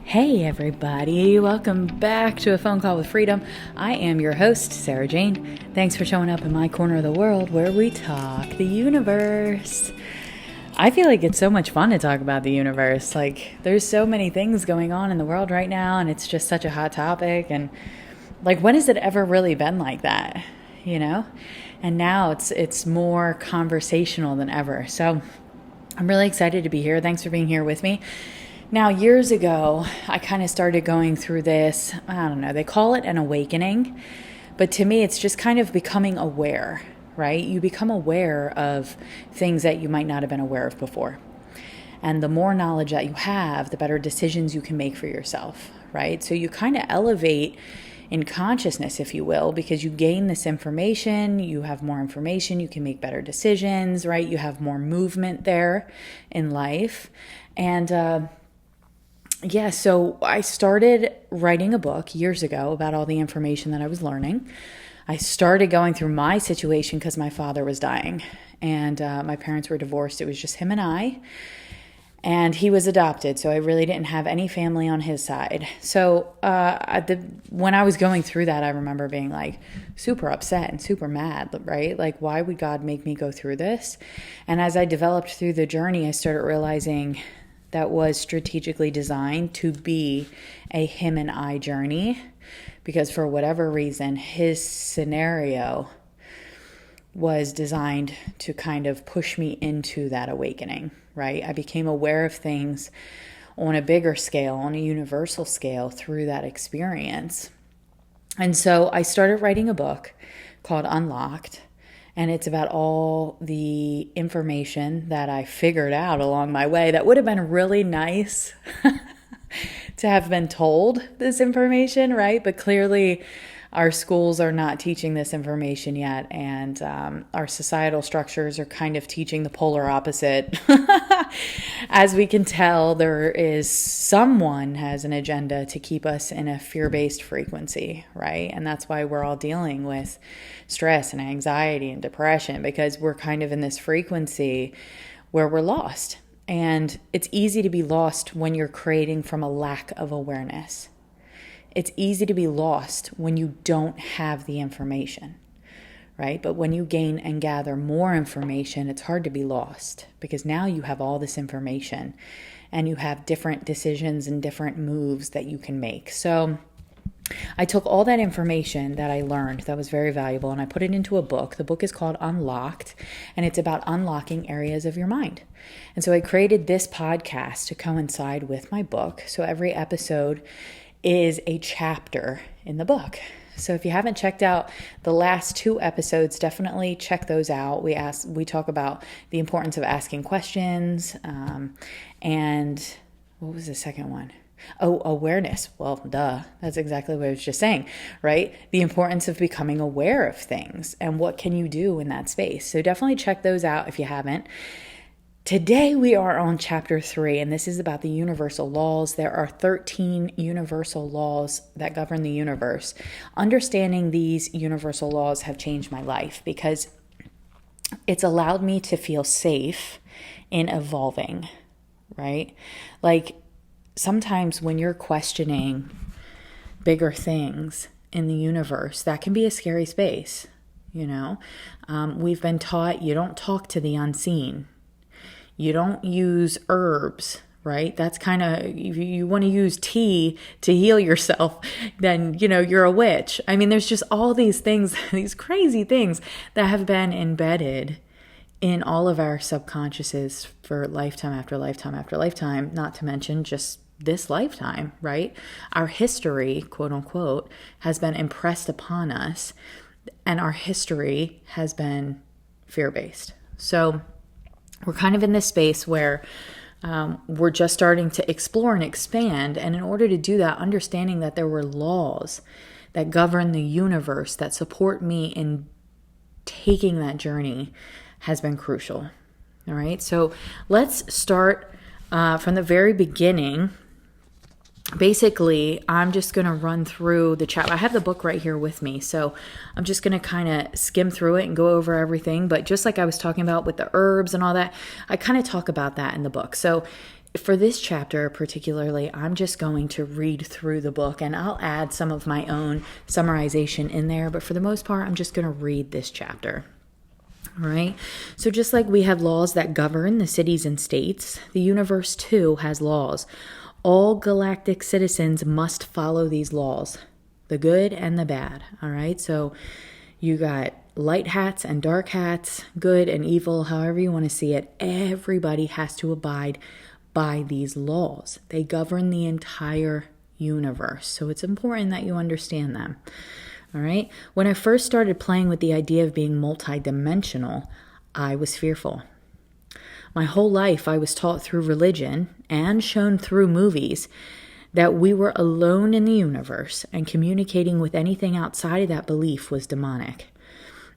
Hey everybody, welcome back to A Phone Call with Freedom. I am your host, Sarah Jane. Thanks for showing up in my corner of the world where we talk the universe. I feel like it's so much fun to talk about the universe. Like, there's so many things going on in the world right now, and it's just such a hot topic. And like, when has it ever really been like that? You know? And now it's more conversational than ever. So I'm really excited to be here. Thanks for being here with me. Now, years ago, I kind of started going through this, I don't know, they call it an awakening, but to me, it's just kind of becoming aware, right? You become aware of things that you might not have been aware of before. And the more knowledge that you have, the better decisions you can make for yourself, right? So you kind of elevate in consciousness, if you will, because you gain this information, you have more information, you can make better decisions, right? You have more movement there in life. And, so I started writing a book years ago about all the information that I was learning. I started going through my situation because my father was dying and my parents were divorced. It was just him and I, and he was adopted. So I really didn't have any family on his side. So when I was going through that, I remember being like super upset and super mad, right? Like, why would God make me go through this? And as I developed through the journey, I started realizing that was strategically designed to be a him and I journey, because for whatever reason, his scenario was designed to kind of push me into that awakening, right? I became aware of things on a bigger scale, on a universal scale through that experience. And so I started writing a book called Unlocked. And it's about all the information that I figured out along my way that would have been really nice to have been told this information, right? But clearly our schools are not teaching this information yet. And our societal structures are kind of teaching the polar opposite. As we can tell, there is someone has an agenda to keep us in a fear-based frequency, right? And that's why we're all dealing with stress and anxiety and depression, because we're kind of in this frequency where we're lost. And it's easy to be lost when you're creating from a lack of awareness. It's easy to be lost when you don't have the information, right? But when you gain and gather more information, it's hard to be lost, because now you have all this information and you have different decisions and different moves that you can make. So I took all that information that I learned that was very valuable and I put it into a book. The book is called Unlocked, and it's about unlocking areas of your mind. And so I created this podcast to coincide with my book. So every episode is a chapter in the book. So if you haven't checked out the last 2 episodes, definitely check those out. We talk about the importance of asking questions, and what was the second one? Oh, awareness. Well, duh. That's exactly what I was just saying, right? The importance of becoming aware of things and what can you do in that space. So definitely check those out if you haven't. Today we are on chapter 3, and this is about the universal laws. There are 13 universal laws that govern the universe. Understanding these universal laws have changed my life because it's allowed me to feel safe in evolving, right? Like, sometimes when you're questioning bigger things in the universe, that can be a scary space, you know? We've been taught you don't talk to the unseen. You don't use herbs, right? That's kind of, if you want to use tea to heal yourself, then, you're a witch. I mean, there's just all these things, these crazy things that have been embedded in all of our subconsciouses for lifetime after lifetime after lifetime, not to mention just this lifetime, right? Our history, quote unquote, has been impressed upon us, and our history has been fear-based. So we're kind of in this space where we're just starting to explore and expand. And in order to do that, understanding that there were laws that govern the universe that support me in taking that journey has been crucial. All right. So let's start from the very beginning. Basically, I'm just going to run through the chapter. I have the book right here with me, so I'm just going to kind of skim through it and go over everything. But just like I was talking about with the herbs and all that, I kind of talk about that in the book. So for this chapter particularly, I'm just going to read through the book, and I'll add some of my own summarization in there. But for the most part, I'm just going to read this chapter. All right. So just like we have laws that govern the cities and states, the universe too has laws. All galactic citizens must follow these laws, the good and the bad. All right. So you got light hats and dark hats, good and evil, however you want to see it. Everybody has to abide by these laws. They govern the entire universe. So it's important that you understand them. All right. When I first started playing with the idea of being multidimensional, I was fearful. My whole life, I was taught through religion and shown through movies that we were alone in the universe, and communicating with anything outside of that belief was demonic.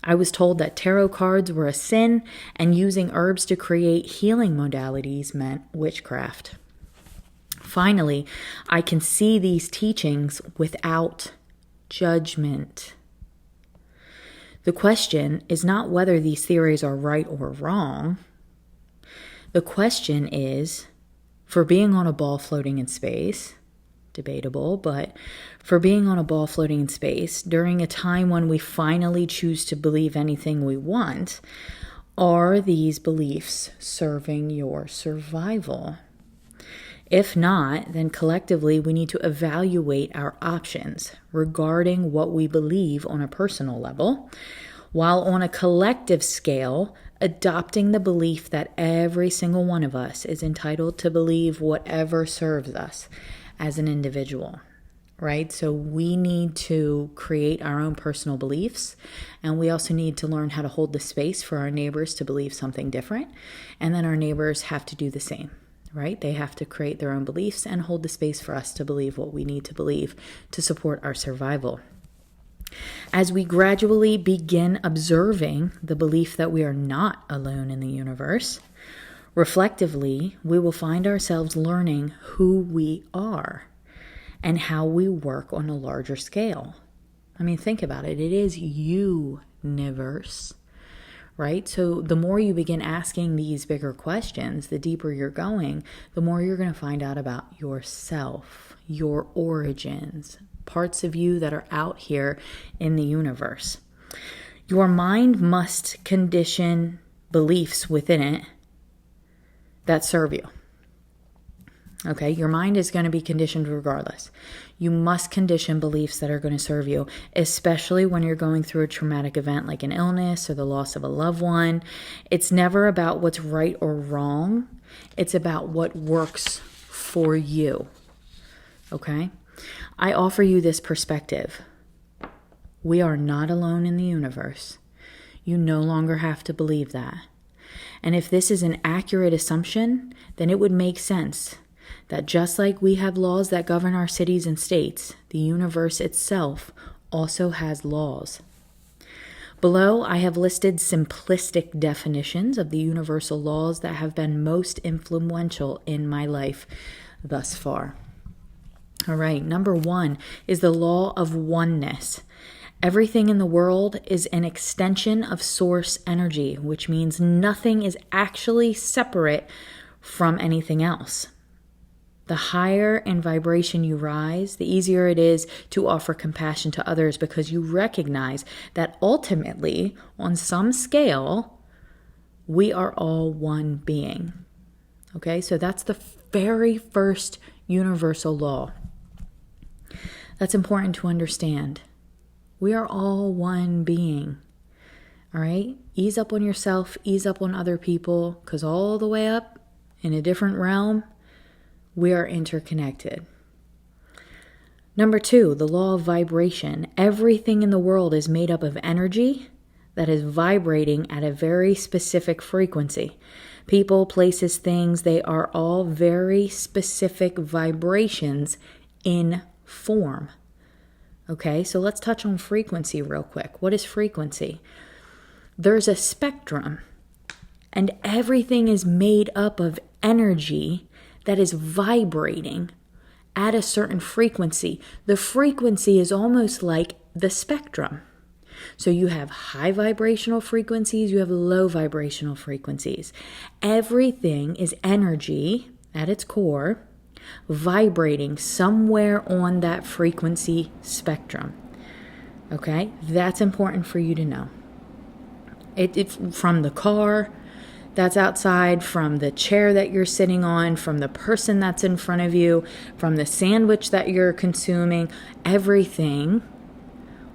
I was told that tarot cards were a sin, and using herbs to create healing modalities meant witchcraft. Finally, I can see these teachings without judgment. The question is not whether these theories are right or wrong. The question is, for being on a ball floating in space, debatable, but for being on a ball floating in space during a time when we finally choose to believe anything we want, are these beliefs serving your survival? If not, then collectively we need to evaluate our options regarding what we believe on a personal level, while on a collective scale, adopting the belief that every single one of us is entitled to believe whatever serves us as an individual, right? So we need to create our own personal beliefs, and we also need to learn how to hold the space for our neighbors to believe something different, and then our neighbors have to do the same. Right? They have to create their own beliefs and hold the space for us to believe what we need to believe to support our survival. As we gradually begin observing the belief that we are not alone in the universe, reflectively, we will find ourselves learning who we are and how we work on a larger scale. I mean, think about it. It is universe. Right? So the more you begin asking these bigger questions, the deeper you're going, the more you're going to find out about yourself, your origins, parts of you that are out here in the universe. Your mind must condition beliefs within it that serve you. Okay, your mind is going to be conditioned regardless. You must condition beliefs that are going to serve you, especially when you're going through a traumatic event like an illness or the loss of a loved one. It's never about what's right or wrong. It's about what works for you. Okay? I offer you this perspective. We are not alone in the universe. You no longer have to believe that. And if this is an accurate assumption, then it would make sense that just like we have laws that govern our cities and states, the universe itself also has laws. Below, I have listed simplistic definitions of the universal laws that have been most influential in my life thus far. All right, number 1 is the law of oneness. Everything in the world is an extension of source energy, which means nothing is actually separate from anything else. The higher in vibration you rise, the easier it is to offer compassion to others, because you recognize that ultimately, on some scale, we are all one being. Okay, so that's the very first universal law. That's important to understand. We are all one being. All right, ease up on yourself, ease up on other people, because all the way up in a different realm, we are interconnected. Number 2, the law of vibration. Everything in the world is made up of energy that is vibrating at a very specific frequency. People, places, things, they are all very specific vibrations in form. Okay, so let's touch on frequency real quick. What is frequency? There's a spectrum, and everything is made up of energy that is vibrating at a certain frequency. The frequency is almost like the spectrum. So you have high vibrational frequencies, you have low vibrational frequencies. Everything is energy at its core, vibrating somewhere on that frequency spectrum. Okay? That's important for you to know. It from the car that's outside, from the chair that you're sitting on, from the person that's in front of you, from the sandwich that you're consuming, everything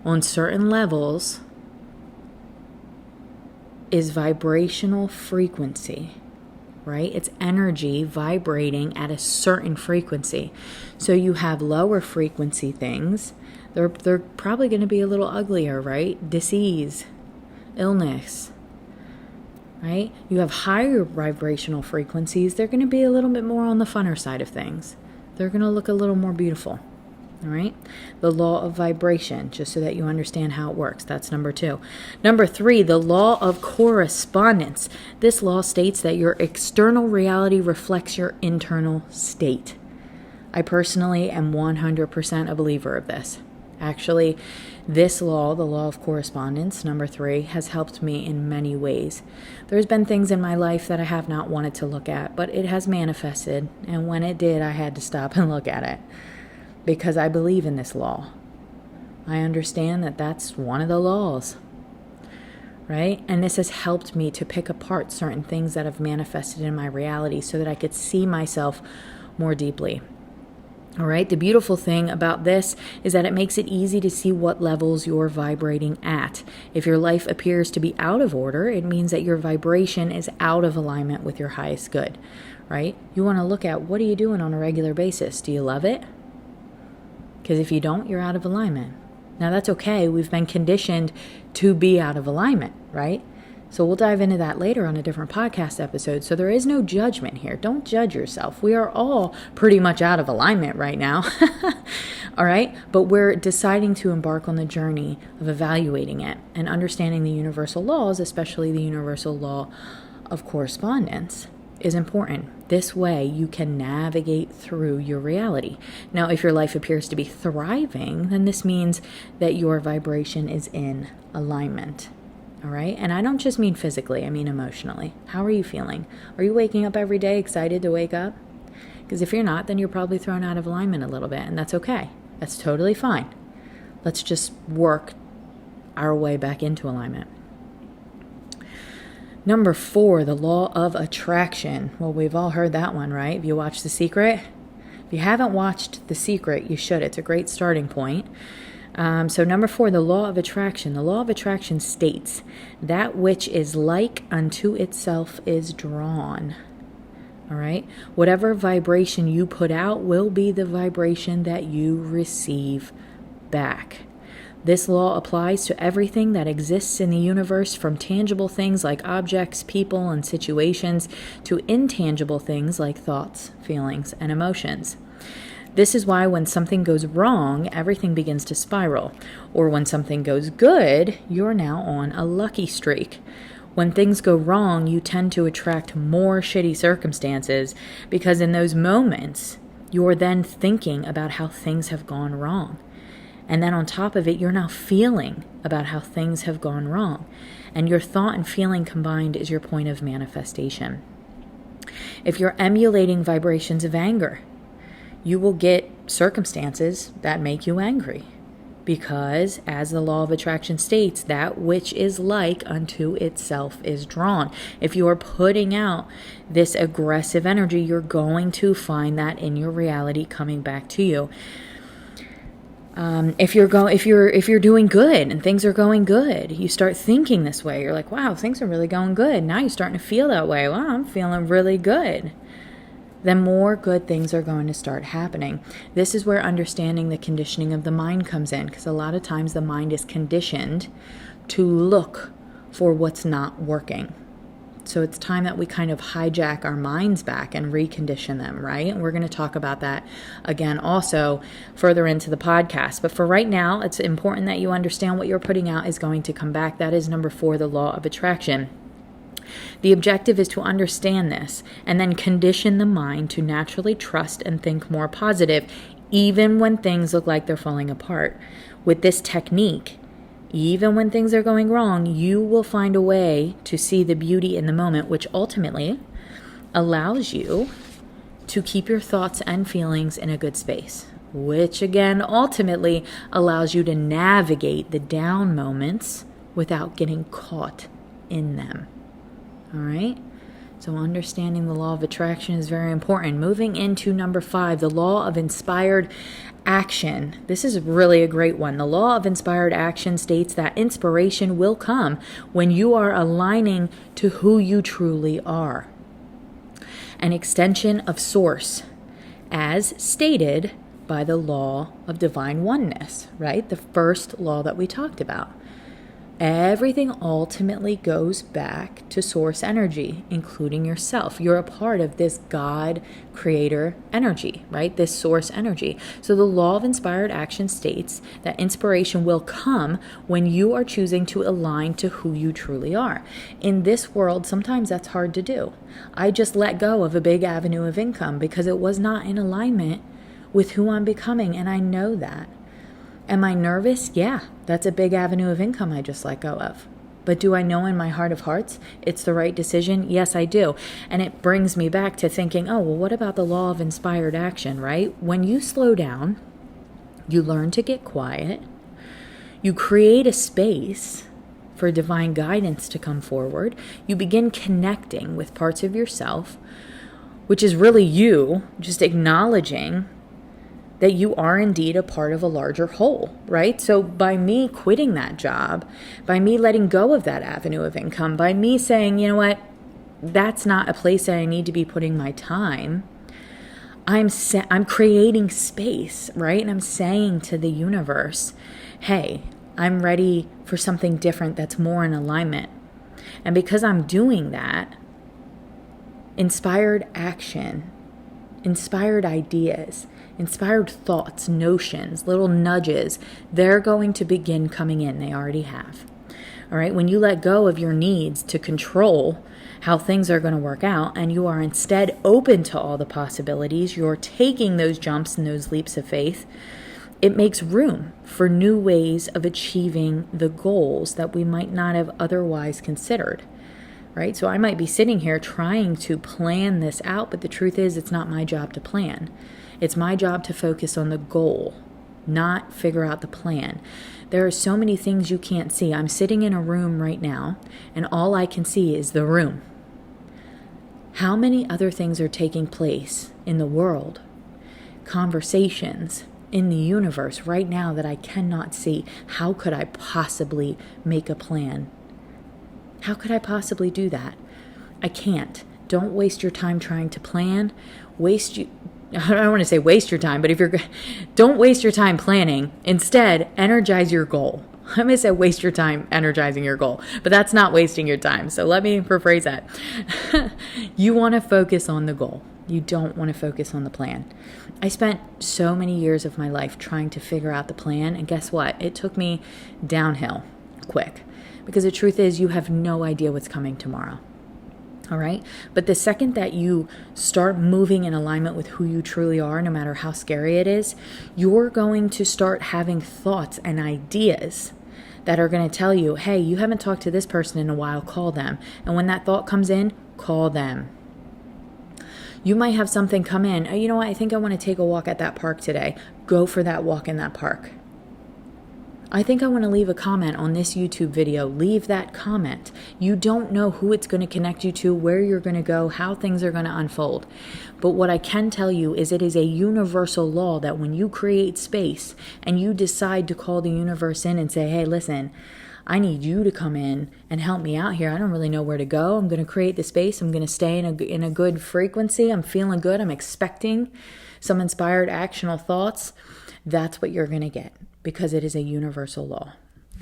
on certain levels is vibrational frequency, right? It's energy vibrating at a certain frequency. So you have lower frequency things. They're probably going to be a little uglier, right? Disease, illness, right? You have higher vibrational frequencies. They're going to be a little bit more on the funner side of things. They're going to look a little more beautiful. All right. The law of vibration, just so that you understand how it works. That's number 2. Number 3, the law of correspondence. This law states that your external reality reflects your internal state. I personally am 100% a believer of this. Actually, this law, the law of correspondence, number 3, has helped me in many ways. There's been things in my life that I have not wanted to look at, but it has manifested. And when it did, I had to stop and look at it. Because I believe in this law. I understand that that's one of the laws, right? And this has helped me to pick apart certain things that have manifested in my reality so that I could see myself more deeply. All right, the beautiful thing about this is that it makes it easy to see what levels you're vibrating at. If your life appears to be out of order, it means that your vibration is out of alignment with your highest good, right? You want to look at, what are you doing on a regular basis? Do you love it? Because if you don't, you're out of alignment. Now that's okay. We've been conditioned to be out of alignment, right? So we'll dive into that later on a different podcast episode. So there is no judgment here. Don't judge yourself. We are all pretty much out of alignment right now. All right? But we're deciding to embark on the journey of evaluating it and understanding the universal laws, especially the universal law of correspondence, is important. This way you can navigate through your reality. Now, if your life appears to be thriving, then this means that your vibration is in alignment. All right? And I don't just mean physically, I mean emotionally. How are you feeling? Are you waking up every day excited to wake up? Because if you're not, then you're probably thrown out of alignment a little bit, and that's okay. That's totally fine. Let's just work our way back into alignment. Number 4, the law of attraction. Well, we've all heard that one, right? Have you watched The Secret? If you haven't watched The Secret, you should. It's a great starting point. So number 4, the law of attraction. The law of attraction states, that which is like unto itself is drawn. All right? Whatever vibration you put out will be the vibration that you receive back. This law applies to everything that exists in the universe, from tangible things like objects, people, and situations, to intangible things like thoughts, feelings, and emotions. This is why when something goes wrong, everything begins to spiral. Or when something goes good, you're now on a lucky streak. When things go wrong, you tend to attract more shitty circumstances because in those moments, you're then thinking about how things have gone wrong. And then on top of it, you're now feeling about how things have gone wrong. And your thought and feeling combined is your point of manifestation. If you're emulating vibrations of anger, you will get circumstances that make you angry. Because, as the law of attraction states, that which is like unto itself is drawn. If you are putting out this aggressive energy, you're going to find that in your reality coming back to you. If you're doing good and things are going good, you start thinking this way. You're like, wow, things are really going good. Now you're starting to feel that way. Wow, I'm feeling really good. Then more good things are going to start happening. This is where understanding the conditioning of the mind comes in, because a lot of times the mind is conditioned to look for what's not working. So it's time that we kind of hijack our minds back and recondition them, right? And we're going to talk about that again also further into the podcast. But for right now, it's important that you understand what you're putting out is going to come back. That is number 4, the law of attraction. The objective is to understand this and then condition the mind to naturally trust and think more positive, even when things look like they're falling apart. With this technique, even when things are going wrong, you will find a way to see the beauty in the moment, which ultimately allows you to keep your thoughts and feelings in a good space, which again ultimately allows you to navigate the down moments without getting caught in them. All right? So understanding the law of attraction is very important. Moving into number 5, the law of inspired action. This is really a great one. The law of inspired action states that inspiration will come when you are aligning to who you truly are. An extension of source, as stated by the law of divine oneness, right? The first law that we talked about. Everything ultimately goes back to source energy, including yourself. You're a part of this God creator energy, right? This source energy. So the law of inspired action states that inspiration will come when you are choosing to align to who you truly are. In this world, sometimes that's hard to do. I just let go of a big avenue of income because it was not in alignment with who I'm becoming, and I know that. Am I nervous? Yeah, that's a big avenue of income I just let go of. But do I know in my heart of hearts it's the right decision? Yes, I do. And it brings me back to thinking, oh, well, what about the law of inspired action, right? When you slow down, you learn to get quiet, you create a space for divine guidance to come forward, you begin connecting with parts of yourself, which is really you just acknowledging that you are indeed a part of a larger whole, right? So by me quitting that job, by me letting go of that avenue of income, by me saying, you know what, that's not a place that I need to be putting my time, I'm creating space, right? And I'm saying to the universe, hey, I'm ready for something different that's more in alignment. And because I'm doing that, inspired action, inspired ideas, inspired thoughts, notions, little nudges, they're going to begin coming in. They already have. All right. When you let go of your needs to control how things are going to work out and you are instead open to all the possibilities, you're taking those jumps and those leaps of faith, it makes room for new ways of achieving the goals that we might not have otherwise considered. Right? So I might be sitting here trying to plan this out, but the truth is it's not my job to plan. It's my job to focus on the goal, not figure out the plan. There are so many things you can't see. I'm sitting in a room right now, and all I can see is the room. How many other things are taking place in the world? Conversations in the universe right now that I cannot see. How could I possibly make a plan? How could I possibly do that? I can't. Don't waste your time trying to plan. I don't want to say waste your time, but don't waste your time planning. Instead, energize your goal. I'm going to say waste your time energizing your goal, but that's not wasting your time. So let me rephrase that. You want to focus on the goal. You don't want to focus on the plan. I spent so many years of my life trying to figure out the plan, and guess what? It took me downhill quick. Because the truth is, you have no idea what's coming tomorrow. All right? But the second that you start moving in alignment with who you truly are, no matter how scary it is, you're going to start having thoughts and ideas that are going to tell you, hey, you haven't talked to this person in a while, call them. And when that thought comes in, call them. You might have something come in, oh, you know what, I think I want to take a walk at that park today. Go for that walk in that park. I think I want to leave a comment on this YouTube video. Leave that comment. You don't know who it's going to connect you to, where you're going to go, how things are going to unfold. But what I can tell you is it is a universal law that when you create space and you decide to call the universe in and say, hey, listen, I need you to come in and help me out here. I don't really know where to go. I'm going to create the space. I'm going to stay in a good frequency. I'm feeling good. I'm expecting some inspired actionable thoughts. That's what you're going to get. Because it is a universal law.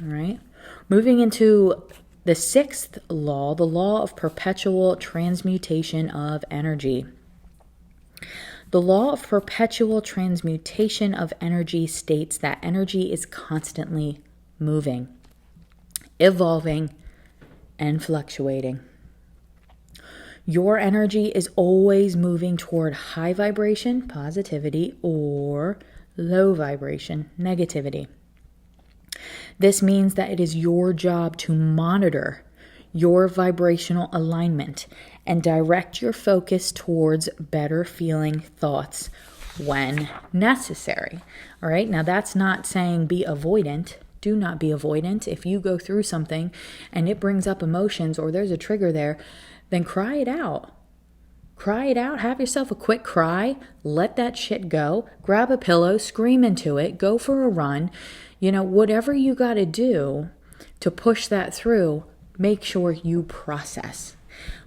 All right. Moving into the 6th law, the law of perpetual transmutation of energy. The law of perpetual transmutation of energy states that energy is constantly moving, evolving, and fluctuating. Your energy is always moving toward high vibration, positivity, or low vibration, negativity. This means that it is your job to monitor your vibrational alignment and direct your focus towards better feeling thoughts when necessary. All right. Now, that's not saying be avoidant. Do not be avoidant. If you go through something and it brings up emotions or there's a trigger there, then cry it out. Cry it out. Have yourself a quick cry. Let that shit go. Grab a pillow, scream into it, go for a run. Whatever you got to do to push that through, make sure you process.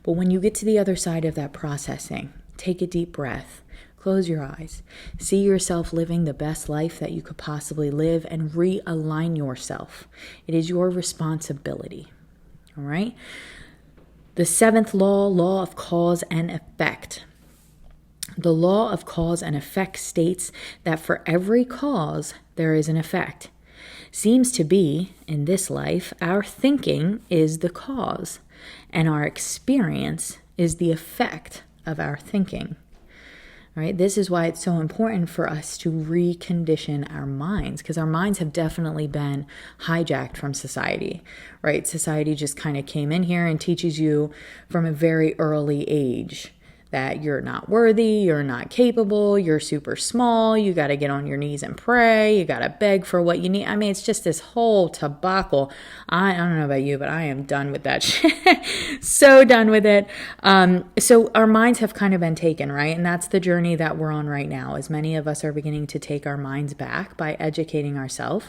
But when you get to the other side of that processing, take a deep breath, close your eyes, see yourself living the best life that you could possibly live, and realign yourself. It is your responsibility. All right? The 7th law of cause and effect. The law of cause and effect states that for every cause, there is an effect. Seems to be, in this life, our thinking is the cause, and our experience is the effect of our thinking. Right? This is why it's so important for us to recondition our minds, because our minds have definitely been hijacked from society, right? Society just kind of came in here and teaches you from a very early age that you're not worthy, you're not capable, you're super small, you got to get on your knees and pray, you got to beg for what you need. I mean, it's just this whole debacle. I don't know about you, but I am done with that shit. So done with it. So our minds have kind of been taken, right? And that's the journey that we're on right now, as many of us are beginning to take our minds back by educating ourselves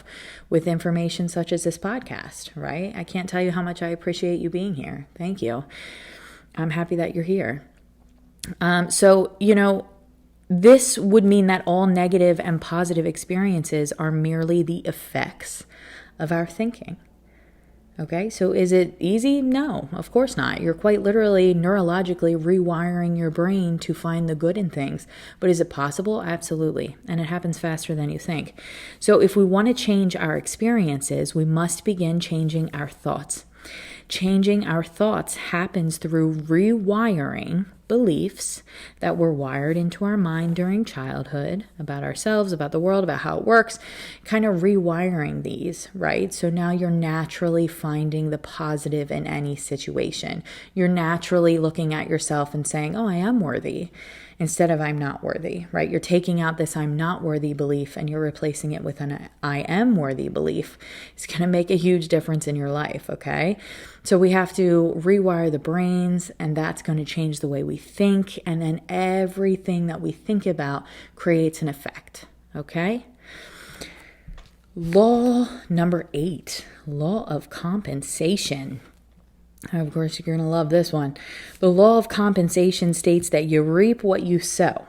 with information such as this podcast, right? I can't tell you how much I appreciate you being here. Thank you. I'm happy that you're here. This would mean that all negative and positive experiences are merely the effects of our thinking. Okay, so is it easy? No, of course not. You're quite literally neurologically rewiring your brain to find the good in things. But is it possible? Absolutely. And it happens faster than you think. So if we want to change our experiences, we must begin changing our thoughts. Changing our thoughts happens through rewiring beliefs that were wired into our mind during childhood about ourselves, about the world, about how it works, kind of rewiring these, right? So now you're naturally finding the positive in any situation. You're naturally looking at yourself and saying, oh, I am worthy, instead of I'm not worthy, right? You're taking out this I'm not worthy belief and you're replacing it with an I am worthy belief. It's going to make a huge difference in your life, okay? So we have to rewire the brains, and that's going to change the way we think, and then everything that we think about creates an effect, okay? Law number 8, law of compensation. Of course, you're going to love this one. The law of compensation states that you reap what you sow.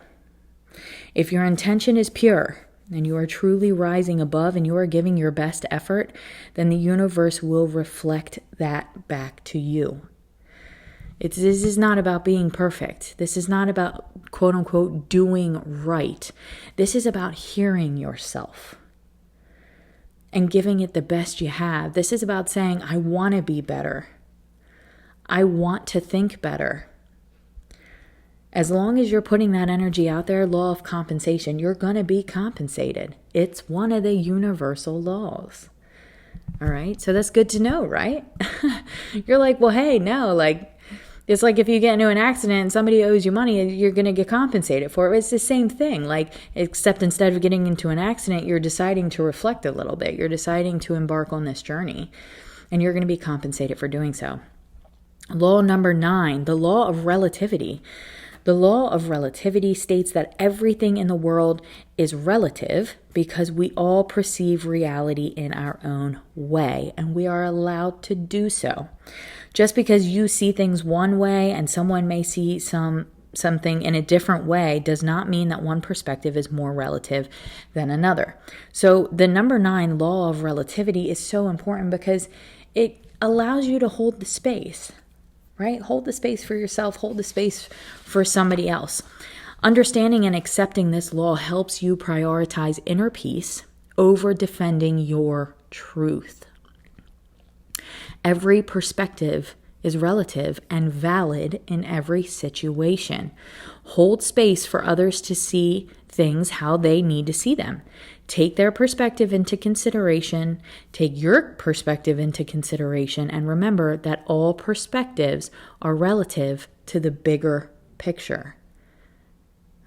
If your intention is pure and you are truly rising above and you are giving your best effort, then the universe will reflect that back to you. This is not about being perfect. This is not about, quote unquote, doing right. This is about hearing yourself and giving it the best you have. This is about saying, I want to be better. I want to think better. As long as you're putting that energy out there, law of compensation, you're going to be compensated. It's one of the universal laws. All right. So that's good to know, right? You're like, well, hey, no, it's like if you get into an accident and somebody owes you money, you're going to get compensated for it. It's the same thing, except instead of getting into an accident, you're deciding to reflect a little bit. You're deciding to embark on this journey, and you're going to be compensated for doing so. Law number 9, the law of relativity. The law of relativity states that everything in the world is relative because we all perceive reality in our own way, and we are allowed to do so. Just because you see things one way and someone may see something in a different way does not mean that one perspective is more relative than another. So the number 9 law of relativity is so important because it allows you to hold the space. Right? Hold the space for yourself. Hold the space for somebody else. Understanding and accepting this law helps you prioritize inner peace over defending your truth. Every perspective is relative and valid in every situation. Hold space for others to see things how they need to see them. Take their perspective into consideration, take your perspective into consideration, and remember that all perspectives are relative to the bigger picture.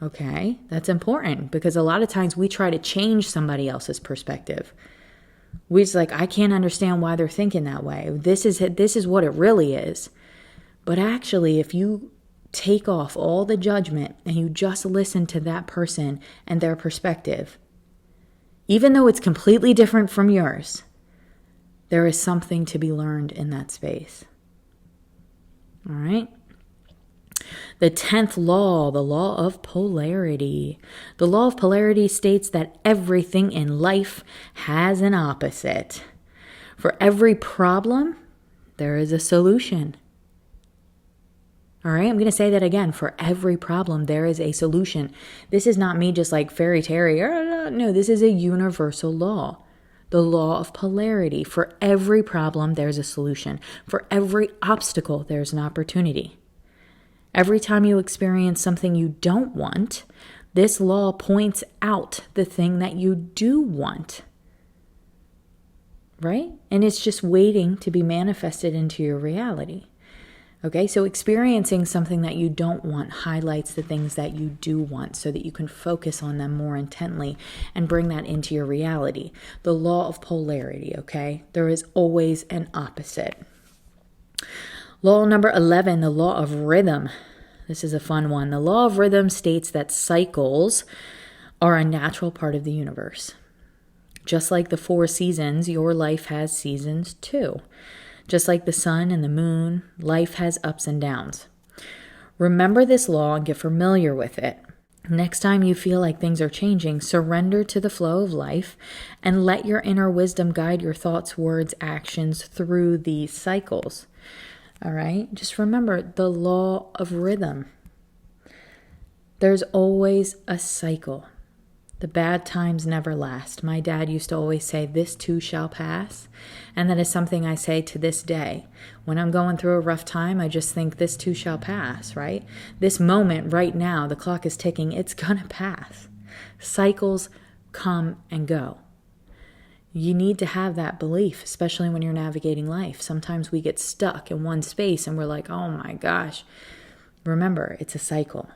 Okay, that's important because a lot of times we try to change somebody else's perspective. We just like, I can't understand why they're thinking that way. This is what it really is. But actually, if you take off all the judgment and you just listen to that person and their perspective, even though it's completely different from yours, there is something to be learned in that space. All right? The 10th law, the law of polarity. The law of polarity states that everything in life has an opposite. For every problem, there is a solution. All right, I'm going to say that again. For every problem, there is a solution. This is not me just like fairy tale. No, this is a universal law. The law of polarity. For every problem, there's a solution. For every obstacle, there's an opportunity. Every time you experience something you don't want, this law points out the thing that you do want. Right? And it's just waiting to be manifested into your reality. Okay, so experiencing something that you don't want highlights the things that you do want so that you can focus on them more intently and bring that into your reality. The law of polarity, okay? There is always an opposite. Law number 11, the law of rhythm. This is a fun one. The law of rhythm states that cycles are a natural part of the universe. Just like the 4 seasons, your life has seasons too. Just like the sun and the moon, life has ups and downs. Remember this law and get familiar with it. Next time you feel like things are changing, surrender to the flow of life and let your inner wisdom guide your thoughts, words, actions through these cycles. All right? Just remember the law of rhythm. There's always a cycle. The bad times never last. My dad used to always say, this too shall pass. And that is something I say to this day. When I'm going through a rough time, I just think this too shall pass, right? This moment right now, the clock is ticking, it's gonna pass. Cycles come and go. You need to have that belief, especially when you're navigating life. Sometimes we get stuck in one space and we're like, oh my gosh. Remember, it's a cycle.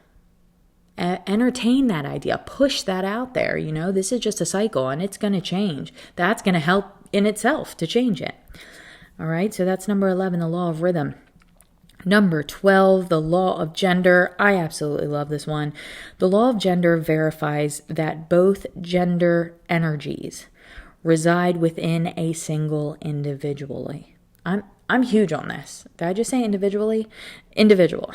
Entertain that idea. Push that out there. You know, this is just a cycle and it's going to change. That's going to help in itself to change it. All right. So that's number 11, the law of rhythm. Number 12, the law of gender. I absolutely love this one. The law of gender verifies that both gender energies reside within a single individually. I'm huge on this. Did I just say individually? Individual.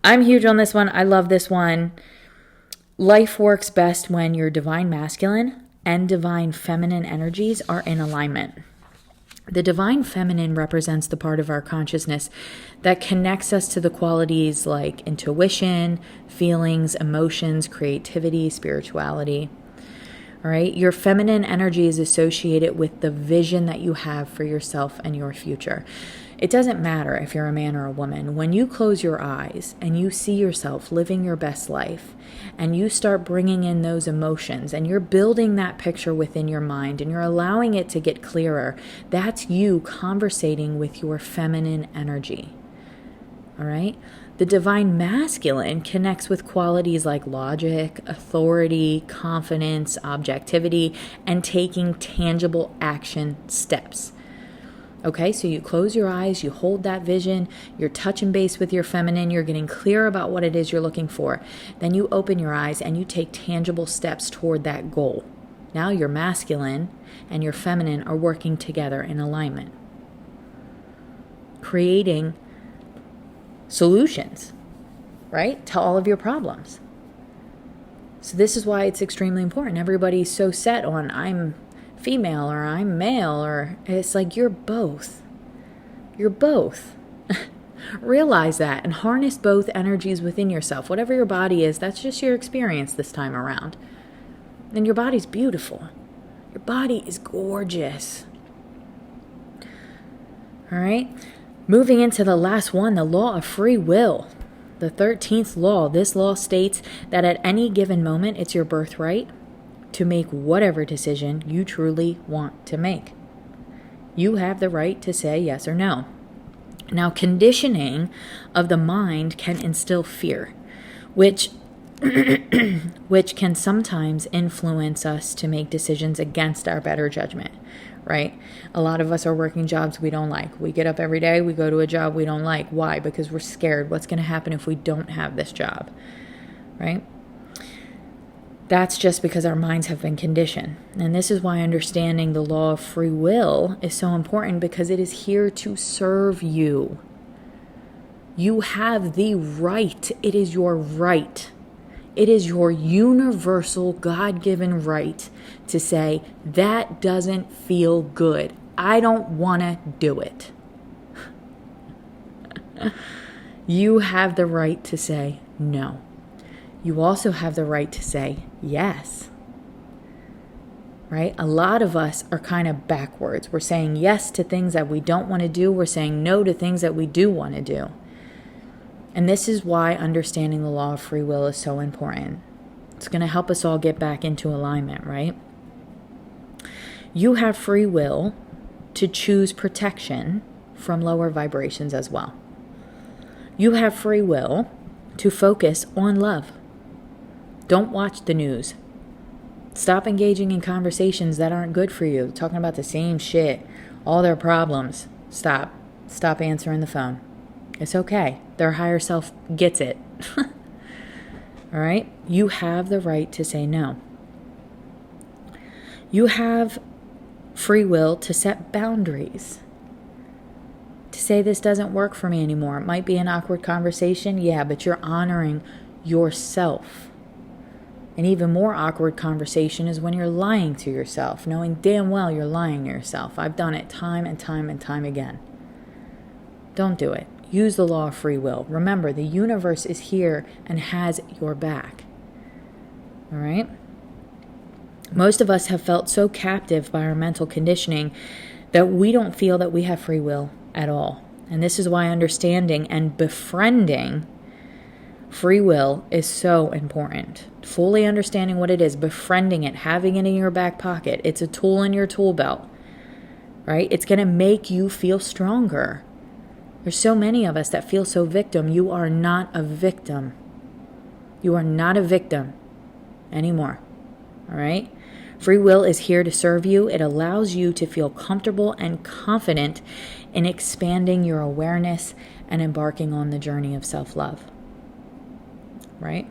I'm huge on this one. I love this one. Life works best when your divine masculine and divine feminine energies are in alignment. The divine feminine represents the part of our consciousness that connects us to the qualities like intuition, feelings, emotions, creativity, spirituality. All right. Your feminine energy is associated with the vision that you have for yourself and your future. It doesn't matter if you're a man or a woman. When you close your eyes and you see yourself living your best life and you start bringing in those emotions and you're building that picture within your mind and you're allowing it to get clearer, that's you conversating with your feminine energy. All right? The divine masculine connects with qualities like logic, authority, confidence, objectivity, and taking tangible action steps. Okay, so you close your eyes, you hold that vision, you're touching base with your feminine, you're getting clear about what it is you're looking for. Then you open your eyes and you take tangible steps toward that goal. Now your masculine and your feminine are working together in alignment, creating solutions, right, to all of your problems. So this is why it's extremely important. Everybody's so set on I'm female or I'm male, or it's like you're both. You're both. Realize that and harness both energies within yourself. Whatever your body is, that's just your experience this time around. And your body's beautiful. Your body is gorgeous. All right. Moving into the last one, the law of free will. The 13th law, this law states that at any given moment, it's your birthright to make whatever decision you truly want to make. You have the right to say yes or no. Now, conditioning of the mind can instill fear, which can sometimes influence us to make decisions against our better judgment, right? A lot of us are working jobs we don't like. We get up every day, we go to a job we don't like. Why? Because we're scared. What's going to happen if we don't have this job, right? That's just because our minds have been conditioned. And this is why understanding the law of free will is so important, because it is here to serve you. You have the right. It is your right. It is your universal God-given right to say, that doesn't feel good. I don't want to do it. You have the right to say no. You also have the right to say yes, right? A lot of us are kind of backwards. We're saying yes to things that we don't want to do. We're saying no to things that we do want to do. And this is why understanding the law of free will is so important. It's going to help us all get back into alignment, right? You have free will to choose protection from lower vibrations as well. You have free will to focus on love. Don't watch the news. Stop engaging in conversations that aren't good for you. Talking about the same shit, all their problems. Stop. Stop answering the phone. It's okay. Their higher self gets it. All right? You have the right to say no. You have free will to set boundaries. To say this doesn't work for me anymore. It might be an awkward conversation. Yeah, but you're honoring yourself. An even more awkward conversation is when you're lying to yourself, knowing damn well you're lying to yourself. I've done it time and time and time again. Don't do it. Use the law of free will. Remember, the universe is here and has your back. All right? Most of us have felt so captive by our mental conditioning that we don't feel that we have free will at all. And this is why understanding and befriending free will is so important. Fully understanding what it is, befriending it, having it in your back pocket. It's a tool in your tool belt, right? It's going to make you feel stronger. There's so many of us that feel so victim. You are not a victim. You are not a victim anymore, all right? Free will is here to serve you. It allows you to feel comfortable and confident in expanding your awareness and embarking on the journey of self-love. Right?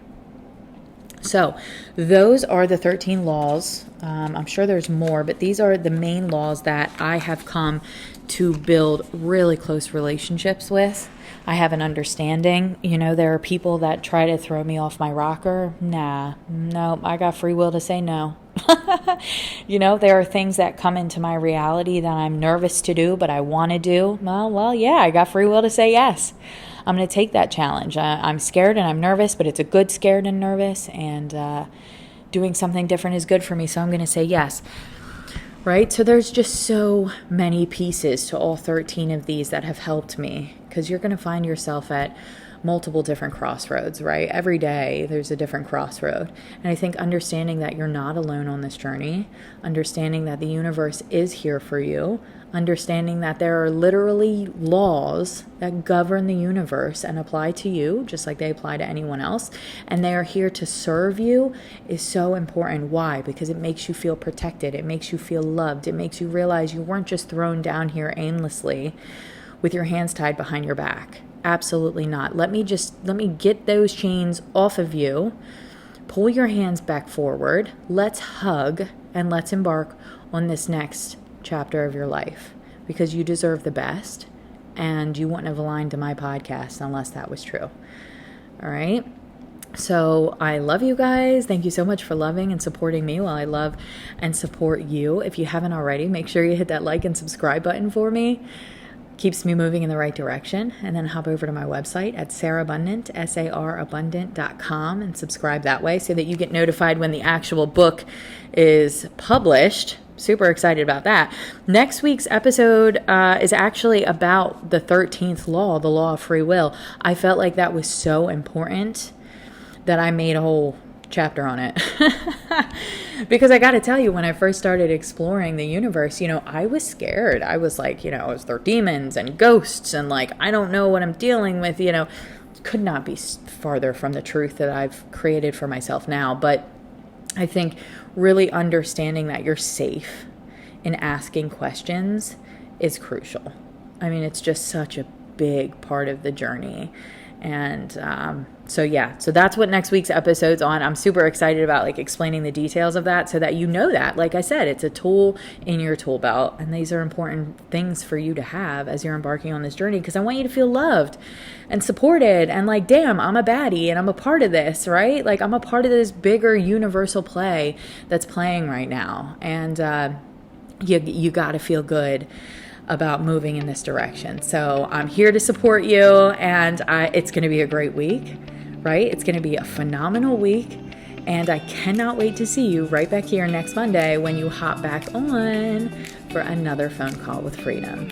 So those are the 13 laws. I'm sure there's more, but these are the main laws that I have come to build really close relationships with. I have an understanding. You know, there are people that try to throw me off my rocker. No, I got free will to say no. You know, there are things that come into my reality that I'm nervous to do, but I want to do. Well, yeah, I got free will to say yes. I'm going to take that challenge. I'm scared and I'm nervous, but it's a good scared and nervous, and doing something different is good for me, so I'm going to say yes. Right? So there's just so many pieces to all 13 of these that have helped me, because you're going to find yourself at multiple different crossroads, right? Every day there's a different crossroad. And I think understanding that you're not alone on this journey, understanding that the universe is here for you, understanding that there are literally laws that govern the universe and apply to you just like they apply to anyone else, and they are here to serve you, is so important. Why? Because it makes you feel protected. It makes you feel loved. It makes you realize you weren't just thrown down here aimlessly with your hands tied behind your back. Absolutely not. Let me get those chains off of you. Pull your hands back forward. Let's hug and let's embark on this next chapter of your life, because you deserve the best, and you wouldn't have aligned to my podcast unless that was true. All right. So I love you guys. Thank you so much for loving and supporting me while I love and support you. If you haven't already, make sure you hit that like and subscribe button for me. Keeps me moving in the right direction. And then hop over to my website at sarabundant, sarabundant.com, and subscribe that way so that you get notified when the actual book is published. super excited about that. Next week's episode is actually about the 13th law, the law of free will. I felt like that was so important that I made a whole chapter on it. Because I got to tell you, when I first started exploring the universe, I was scared. I was like, is there demons and ghosts and like, I don't know what I'm dealing with, could not be farther from the truth that I've created for myself now. But I think really understanding that you're safe in asking questions is crucial. I mean, it's just such a big part of the journey. And so that's what next week's episode's on. I'm super excited about like explaining the details of that so that that, like I said, it's a tool in your tool belt. And these are important things for you to have as you're embarking on this journey, because I want you to feel loved and supported and like, damn, I'm a baddie and I'm a part of this, right? Like I'm a part of this bigger universal play that's playing right now. And you got to feel good about moving in this direction. So I'm here to support you, and it's going to be a great week, right? It's going to be a phenomenal week, and I cannot wait to see you right back here next Monday when you hop back on for another phone call with freedom.